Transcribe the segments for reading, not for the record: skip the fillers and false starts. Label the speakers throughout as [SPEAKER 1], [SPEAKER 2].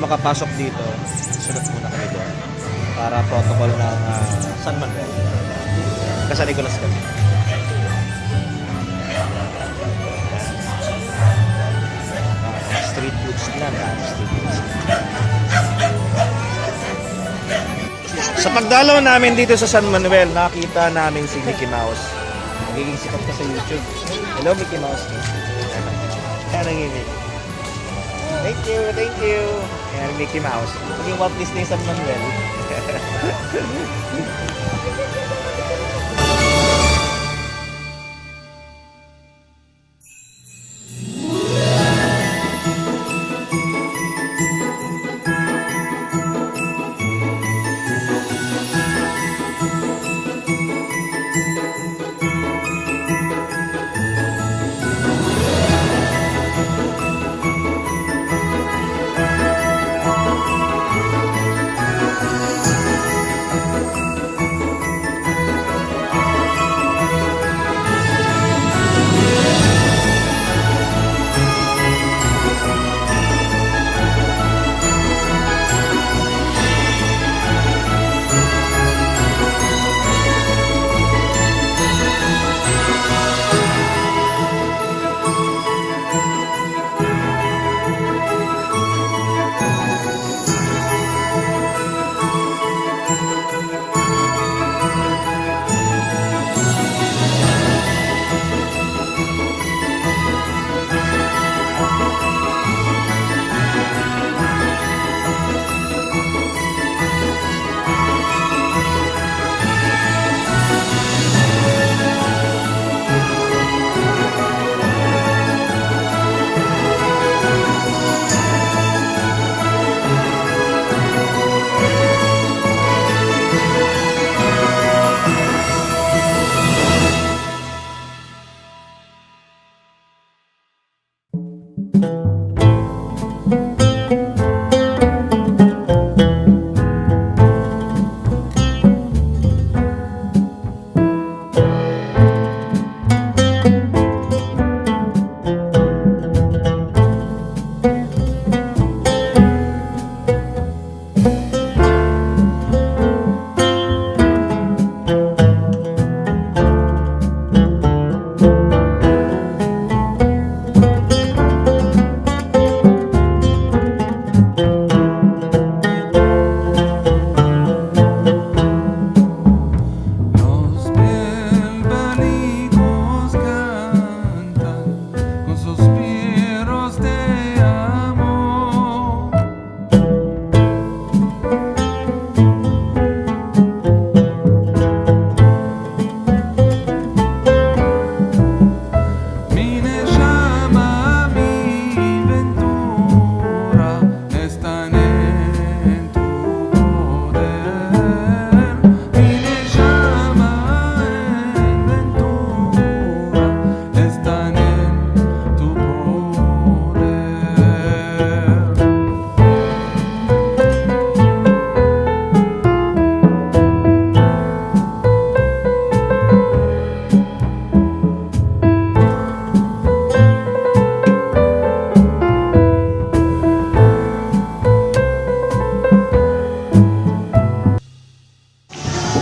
[SPEAKER 1] makapasok dito, sunod muna kami doon para protocol ng San Manuel. Kasi Nicolas kami. Street foods nila, street foods. Sa pagdalaw namin dito sa San Manuel, nakita namin si Mickey Mouse. Magiging sikat ka sa YouTube. Hello, Mickey Mouse. Kaya nanginig. Thank you, thank you. Ayan, Mickey Mouse. Maging Walt Disney San Manuel.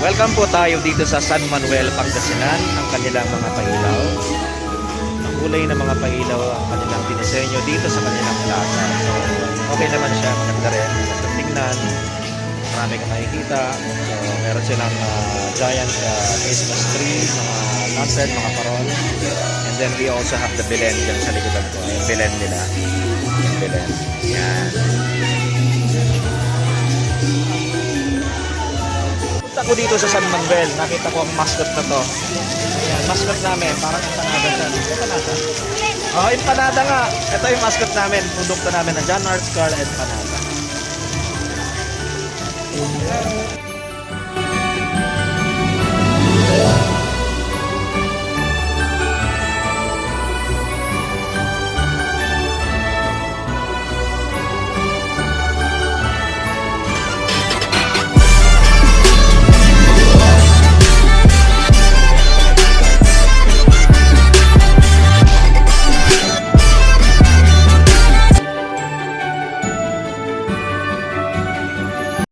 [SPEAKER 1] Welcome po tayo dito sa San Manuel, Pangasinan. Ang kanilang mga pailaw. Ang kulay ng mga pailaw ang kanilang dinisenyo dito sa kanilang plaza. So, okay naman siya. Maganda rin. Maganda tingnan. Marami kang makikita. So, meron silang giant Christmas tree, mga lantern, mga paron. And then we also have the Belen dyan sa likodan ko. Yung Belen nila. Yung Belen. Yan. Ako dito sa San Manuel, nakita ko ang mascot na to. Ayan, mascot namin, parang empanada siya. Empanada? Oo, empanada nga. Ito yung mascot namin, produkto namin na John Arts Car Empanada.